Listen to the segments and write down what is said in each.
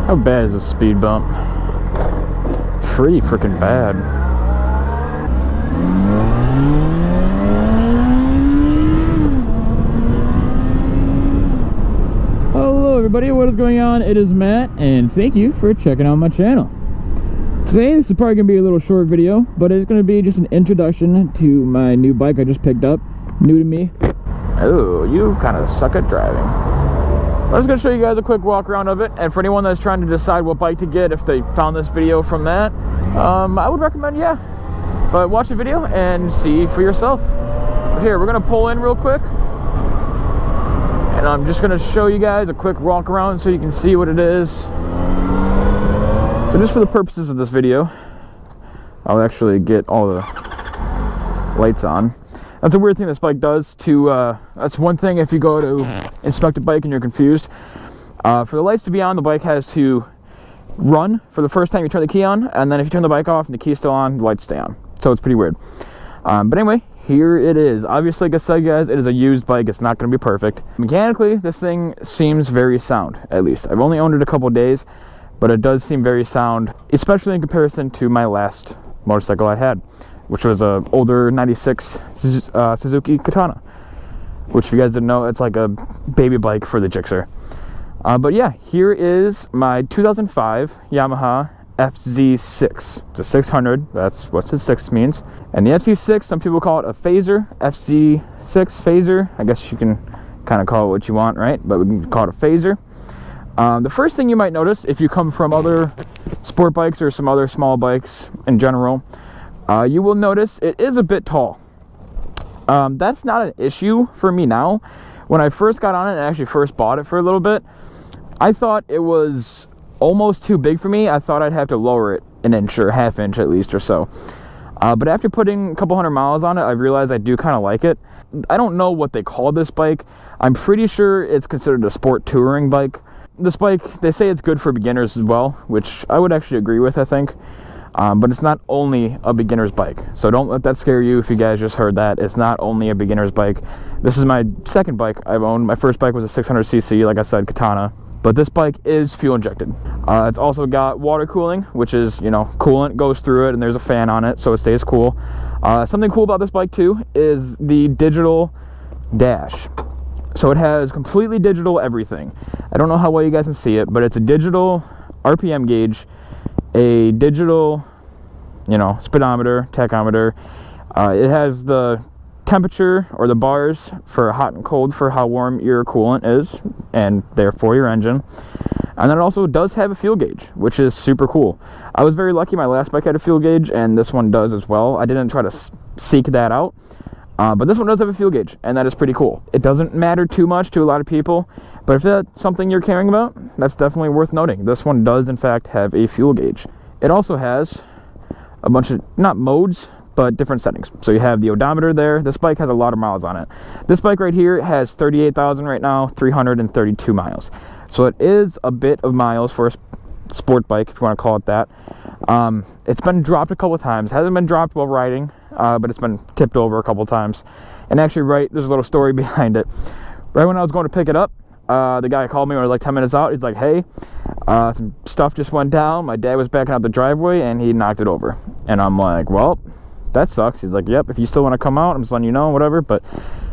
How bad is this speed bump? Pretty freaking bad. Hello everybody, what is going on? It is Matt, and thank you for checking out my channel. Today, this is probably going to be a little short video, but it's going to be just an introduction to my new bike I just picked up. New to me. Oh, you kind of suck at driving. I'm just going to show you guys a quick walk around of it, and for anyone that's trying to decide what bike to get, if they found this video from that, I would recommend, yeah. But watch the video and see for yourself. Here, we're going to pull in real quick, and I'm just going to show you guys a quick walk around so you can see what it is. So just for the purposes of this video, I'll actually get all the lights on. That's a weird thing this bike does to, that's one thing if you go to inspect a bike and you're confused. For the lights to be on, the bike has to run for the first time you turn the key on, and then if you turn the bike off and the key's still on, the lights stay on. So it's pretty weird. But anyway, here it is. Obviously, like I said, guys, it is a used bike. It's not going to be perfect. Mechanically, this thing seems very sound, at least. I've only owned it a couple of days, but it does seem very sound, especially in comparison to my last motorcycle I had, which was a older 96 Suzuki Katana, which if you guys didn't know, it's like a baby bike for the Gixxer. But yeah, here is my 2005 Yamaha FZ6. It's a 600, that's what the 6 means. And the FZ6, some people call it a phaser, FZ6 phaser. I guess you can kind of call it what you want, right? But we can call it a phaser. The first thing you might notice if you come from other sport bikes or some other small bikes in general, you will notice it is a bit tall. That's not an issue for me now. When I first got on it and actually first bought it for a little bit, I thought it was almost too big for me. I thought I'd have to lower it an inch or half inch at least or so. But after putting a couple hundred miles on it, I realized I do kind of like it. I don't know what they call this bike. I'm pretty sure it's considered a sport touring bike. This bike, they say it's good for beginners as well, which I would actually agree with, I think. But it's not only a beginner's bike. So don't let that scare you if you guys just heard that. It's not only a beginner's bike. This is my second bike I've owned. My first bike was a 600cc, like I said, Katana. But this bike is fuel injected. It's also got water cooling, which is, you know, coolant goes through it and there's a fan on it, so it stays cool. Something cool about this bike too is the digital dash. So it has completely digital everything. I don't know how well you guys can see it, but it's a digital RPM gauge, a digital, you know, speedometer, tachometer. It has the temperature or the bars for hot and cold for how warm your coolant is and therefore your engine. And then it also does have a fuel gauge, which is super cool. I was very lucky. My last bike had a fuel gauge and this one does as well. I didn't try to seek that out. But this one does have a fuel gauge, and that is pretty cool. It doesn't matter too much to a lot of people, but if that's something you're caring about, that's definitely worth noting. This one does, in fact, have a fuel gauge. It also has a bunch of, not modes, but different settings. So you have the odometer there. This bike has a lot of miles on it. This bike right here has 38,000 right now, 332 miles. So it is a bit of miles for a sport bike, if you want to call it that. It's been dropped a couple of times. It hasn't been dropped while riding, but it's been tipped over a couple of times. And actually, there's a little story behind it. Right when I was going to pick it up, the guy called me when I was like 10 minutes out. He's like, hey, some stuff just went down. My dad was backing out the driveway and he knocked it over. And I'm like, well, that sucks. He's like, yep, if you still want to come out, I'm just letting you know, whatever. But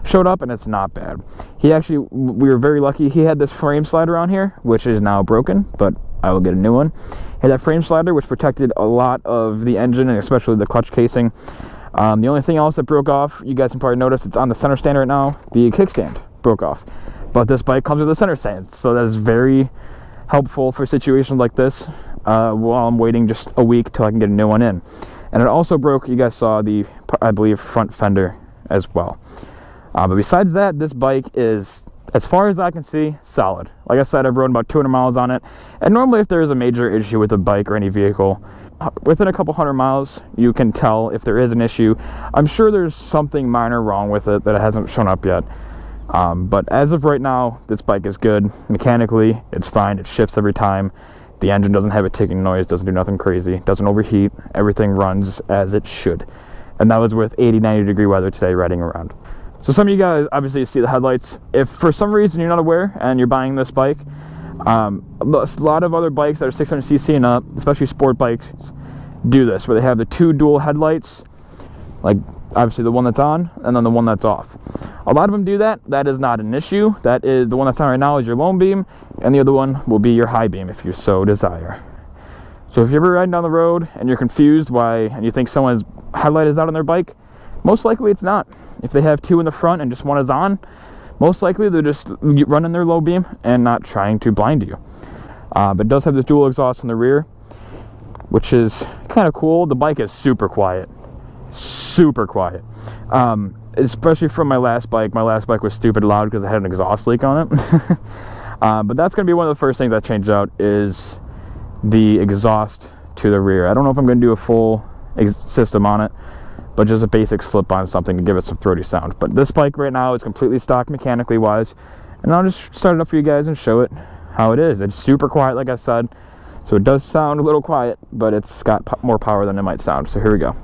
showed up and it's not bad. He actually, we were very lucky. He had this frame slider on here, which is now broken, but I will get a new one. He had that frame slider, which protected a lot of the engine and especially the clutch casing. The only thing else that broke off, you guys can probably notice, it's on the center stand right now. The kickstand broke off. But this bike comes with a center stand, so that is very helpful for situations like this while I'm waiting just a week till I can get a new one in. And it also broke, you guys saw the, I believe, front fender as well. But besides that, this bike is, as far as I can see, solid. Like I said, I've rode about 200 miles on it. And normally if there is a major issue with a bike or any vehicle, within a couple hundred miles, you can tell if there is an issue. I'm sure there's something minor wrong with it that hasn't shown up yet. But as of right now, this bike is good. Mechanically, it's fine. It shifts every time. The engine doesn't have a ticking noise, doesn't do nothing crazy, doesn't overheat. Everything runs as it should. And that was with 80, 90 degree weather today riding around. So some of you guys obviously see the headlights. If for some reason you're not aware and you're buying this bike, A lot of other bikes that are 600cc and up, especially sport bikes, do this, where they have the 2 dual headlights, like obviously the one that's on and then the one that's off. A lot of them do that. That is not an issue. That is, the one that's on right now is your low beam, and the other one will be your high beam if you so desire. So if you're ever riding down the road and you're confused and you think someone's headlight is out on their bike, most likely it's not. If they have 2 in the front and just one is on, most likely they're just running their low beam and not trying to blind you. But it does have this dual exhaust in the rear, which is kind of cool. The bike is super quiet. Super quiet. Especially from my last bike. My last bike was stupid loud because it had an exhaust leak on it. But that's going to be one of the first things I changed out, is the exhaust to the rear. I don't know if I'm going to do a full system on it, but just a basic slip on something to give it some throaty sound. But this bike right now is completely stock mechanically wise, and I'll just start it up for you guys and show it how it is. It's super quiet, like I said, so it does sound a little quiet, but it's got more power than it might sound. So here we go.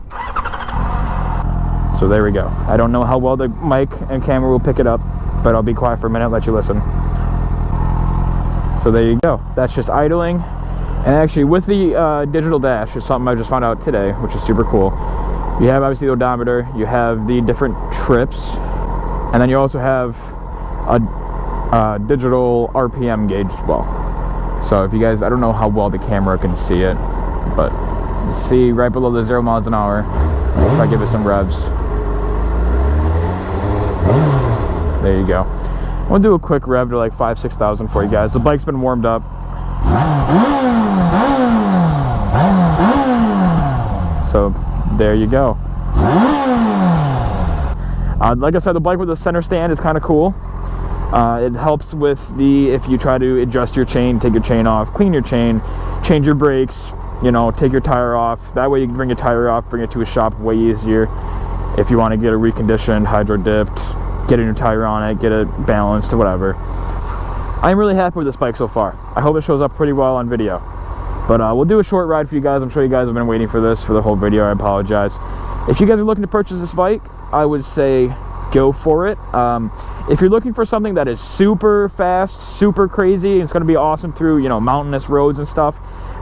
So there we go. I don't know how well the mic and camera will pick it up, but I'll be quiet for a minute, let you listen. So there you go. That's just idling. And actually, with the digital dash, is something I just found out today, which is super cool. You have obviously the odometer, you have the different trips, and then you also have a digital RPM gauge as well. So if you guys, I don't know how well the camera can see it, but you see right below the 0 miles an hour, if I give it some revs. There you go. I'm gonna do a quick rev to like 5,000–6,000 for you guys. The bike's been warmed up. So there you go. Like I said, the bike with the center stand is kind of cool. It helps with if you try to adjust your chain, take your chain off, clean your chain, change your brakes, you know, take your tire off. That way you can bring your tire off, bring it to a shop way easier. If you want to get it reconditioned, hydro dipped, get a new tire on it, get it balanced or whatever. I'm really happy with this bike so far. I hope it shows up pretty well on video. But we'll do a short ride for you guys. I'm sure you guys have been waiting for this for the whole video. I apologize. If you guys are looking to purchase this bike, I would say go for it. If you're looking for something that is super fast, super crazy, and it's going to be awesome through, you know, mountainous roads and stuff,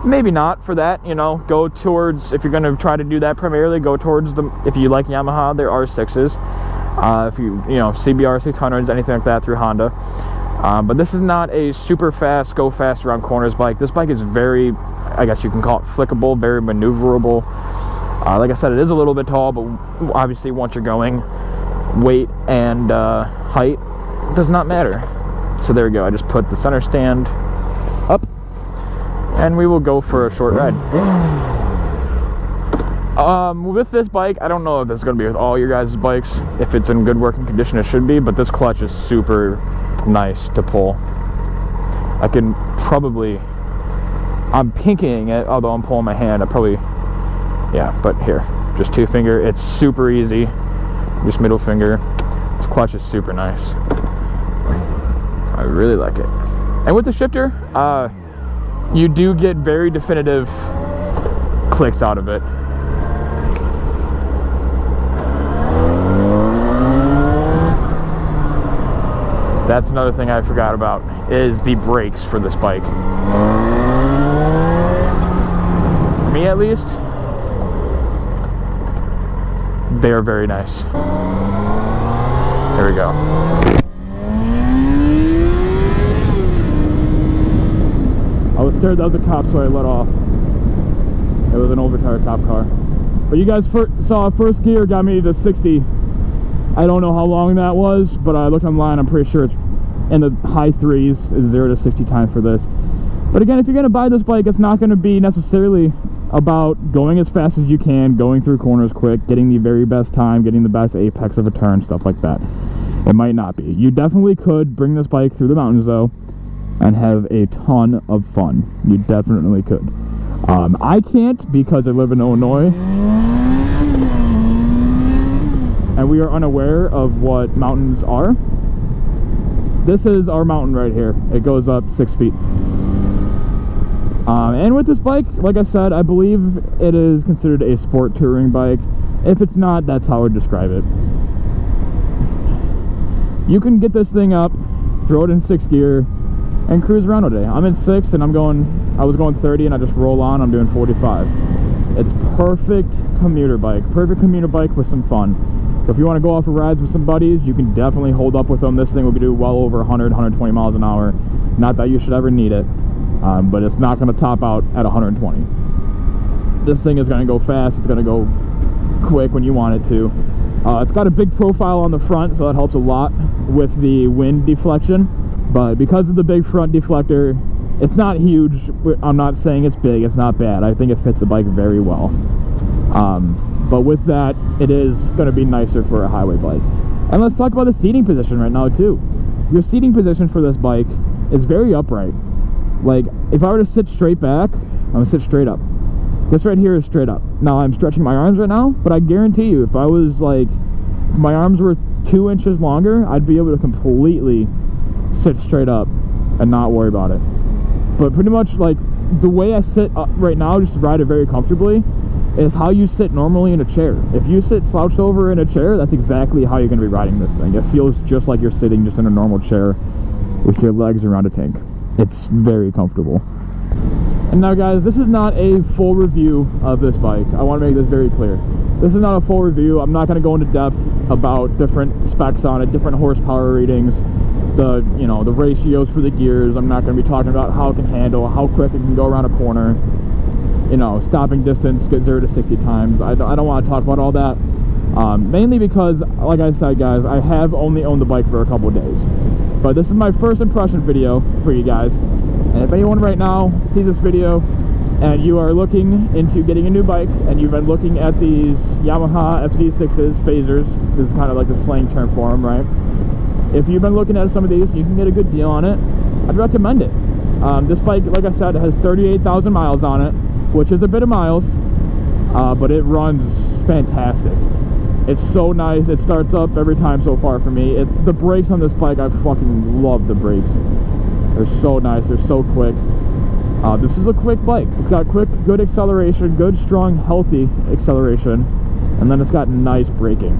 maybe not for that. You know, go towards, if you're going to try to do that primarily, go towards if you like Yamaha, there are R6s. If you know, CBR 600s, anything like that through Honda. But this is not a super fast, go fast around corners bike. This bike is very, I guess you can call it flickable, very maneuverable. Like I said, it is a little bit tall, but obviously once you're going, weight and height does not matter. So there we go. I just put the center stand up, and we will go for a short ride. With this bike, I don't know if this is going to be with all your guys' bikes. If it's in good working condition, it should be, but this clutch is super nice to pull. I can probably, I'm pinking it, although I'm pulling my hand, yeah, but here, just 2 finger, it's super easy, just middle finger. This clutch is super nice. I really like it. And with the shifter, you do get very definitive clicks out of it. That's another thing I forgot about, is the brakes for this bike. For me at least, they are very nice. There we go. I was scared that was a cop, so I let off. It was an overturned cop car. But you guys saw first gear got me to 60. I don't know how long that was, but I looked online. I'm pretty sure it's in the high 3s is 0 to 60 time for this. But again, if you're going to buy this bike, it's not going to be necessarily about going as fast as you can, going through corners quick, getting the very best time, getting the best apex of a turn, stuff like that. It might not be. You definitely could bring this bike through the mountains though and have a ton of fun. You definitely could. I can't because I live in Illinois and we are unaware of what mountains are. This is our mountain right here. It goes up 6 feet. And with this bike, like I said, I believe it is considered a sport touring bike. If it's not, that's how I would describe it. You can get this thing up, throw it in 6th gear, and cruise around all day. I'm in 6 and I was going 30 and I just roll on, I'm doing 45. It's perfect commuter bike with some fun. So if you want to go out for rides with some buddies, you can definitely hold up with them. This thing will do well over 100, 120 miles an hour. Not that you should ever need it, but it's not going to top out at 120. This thing is going to go fast, it's going to go quick when you want it to. It's got a big profile on the front, so that helps a lot with the wind deflection. But because of the big front deflector, it's not huge. I'm not saying it's big, it's not bad. I think it fits the bike very well. But with that, it is going to be nicer for a highway bike. And let's talk about the seating position right now too. Your seating position for this bike is very upright. Like, if I were to sit straight back, I'm going to sit straight up. This right here is straight up. Now, I'm stretching my arms right now, but I guarantee you, if I was like, if my arms were 2 inches longer, I'd be able to completely sit straight up and not worry about it. But pretty much, like, the way I sit up right now, just to ride it very comfortably, is how you sit normally in a chair. If you sit slouched over in a chair, that's exactly how you're going to be riding this thing. It feels just like you're sitting just in a normal chair with your legs around a tank. It's very comfortable. And now guys, this is not a full review of this bike. I want to make this very clear. This is not a full review. I'm not going to go into depth about different specs on it, different horsepower ratings, the ratios for the gears. I'm not going to be talking about how it can handle, how quick it can go around a corner, stopping distance, get 0 to 60 times. I don't want to talk about all that. Mainly because, like I said guys, I have only owned the bike for a couple of days. But this is my first impression video for you guys. And if anyone right now sees this video and you are looking into getting a new bike and you've been looking at these Yamaha FZ6s, phasers, this is kind of like the slang term for them, right? If you've been looking at some of these and you can get a good deal on it, I'd recommend it. This bike, like I said, has 38,000 miles on it, which is a bit of miles, but it runs fantastic. It's so nice. It starts up every time so far for me. The brakes on this bike, I fucking love the brakes. They're so nice. They're so quick. This is a quick bike. It's got quick, good acceleration, good, strong, healthy acceleration, and then it's got nice braking.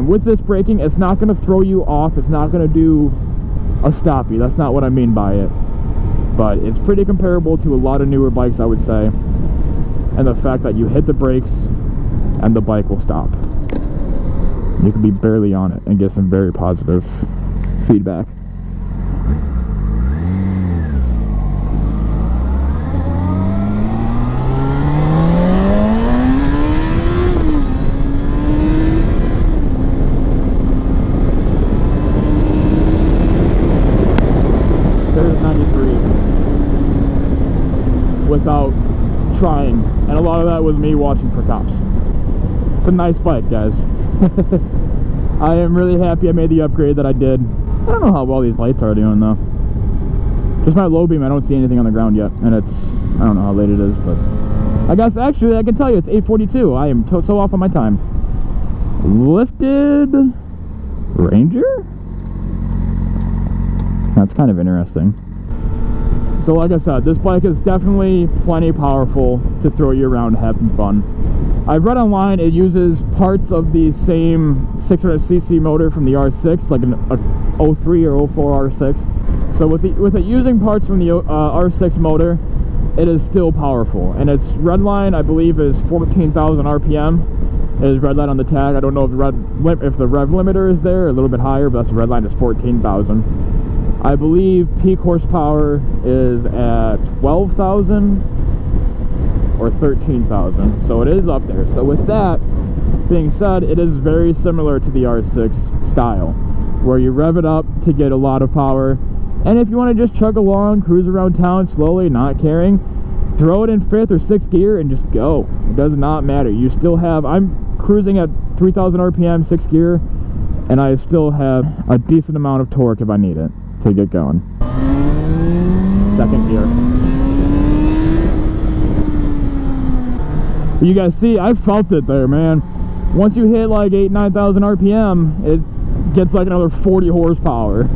With this braking, it's not going to throw you off. It's not going to do a stoppie. That's not what I mean by it. But it's pretty comparable to a lot of newer bikes, I would say. And the fact that you hit the brakes and the bike will stop. You can be barely on it and get some very positive feedback. There's 93 without trying, and a lot of that was me watching for cops. It's a nice bike, guys. I am really happy I made the upgrade that I did. I don't know how well these lights are doing though. Just my low beam, I don't see anything on the ground yet, and it's, I don't know how late it is, but I guess actually I can tell you it's 8:42. I am so off on my time. Lifted Ranger? That's kind of interesting. So like I said, this bike is definitely plenty powerful to throw you around having fun. I've read online it uses parts of the same 600cc motor from the R6, like an 03 or 04 R6. So with it using parts from the R6 motor, it is still powerful. And its red line, I believe, is 14,000 RPM. It is red line on the tag. I don't know if the rev limiter is there, a little bit higher, but that's the red line is 14,000. I believe peak horsepower is at 12,000 or 13,000, so it is up there. So with that being said, it is very similar to the R6 style, where you rev it up to get a lot of power, and if you want to just chug along, cruise around town slowly, not caring, throw it in 5th or 6th gear and just go. It does not matter. You still have, I'm cruising at 3,000 RPM 6th gear, and I still have a decent amount of torque if I need it to get going. 2nd gear. But you guys see, I felt it there, man. Once you hit like 8,000-9,000 RPM, it gets like another 40 horsepower.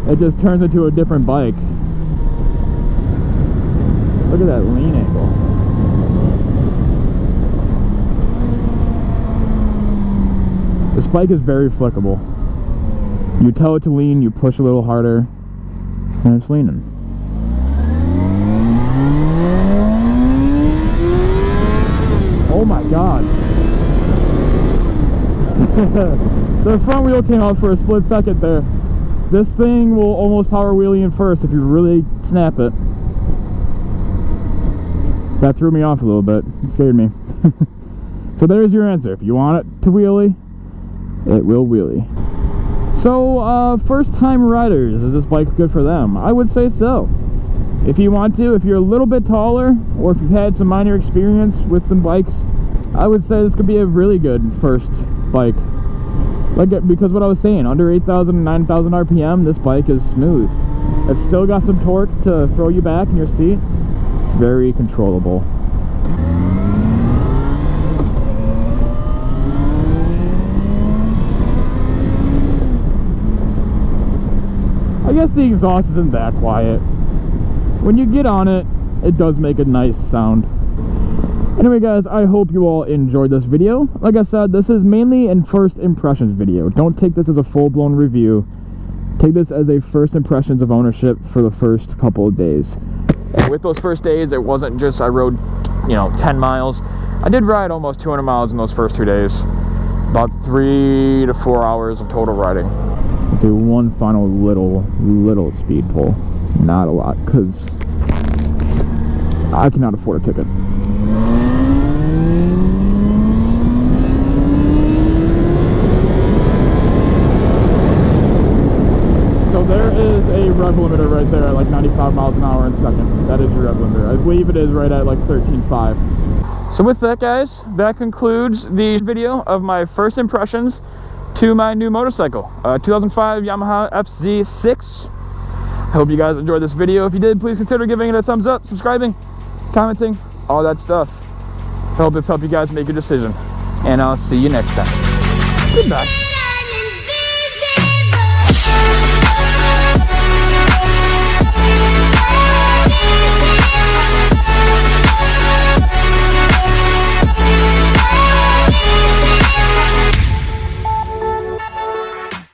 It just turns into a different bike. Look at that lean angle. This bike is very flickable. You tell it to lean, you push a little harder, And it's leaning. Oh my god. The front wheel came out for a split second there. This thing will almost power wheelie in first if you really snap it. That threw me off a little bit. It scared me. So there's your answer. If you want it to wheelie, it will wheelie. So, first time riders, is this bike good for them? I would say so. If you want to, if you're a little bit taller, or if you've had some minor experience with some bikes, I would say this could be a really good first bike. Like, because what I was saying, under 8,000, 9,000 RPM, this bike is smooth. It's still got some torque to throw you back in your seat. It's very controllable. I guess the exhaust isn't that quiet. When you get on it, it does make a nice sound. Anyway guys, I hope you all enjoyed this video. Like I said, this is mainly a first impressions video. Don't take this as a full-blown review. Take this as a first impressions of ownership for the first couple of days. And with those first days, it wasn't just I rode, 10 miles. I did ride almost 200 miles in those first 2 days. About 3 to 4 hours of total riding. I'll do one final little speed pull. Not a lot, because I cannot afford a ticket. So there is a rev limiter right there at like 95 miles an hour in second. That is your rev limiter. I believe it is right at like 13.5. So with that guys, that concludes the video of my first impressions to my new motorcycle, 2005 Yamaha FZ6. I hope you guys enjoyed this video. If you did, please consider giving it a thumbs up, subscribing, commenting, all that stuff. I hope this helped you guys make your decision. And I'll see you next time. Goodbye.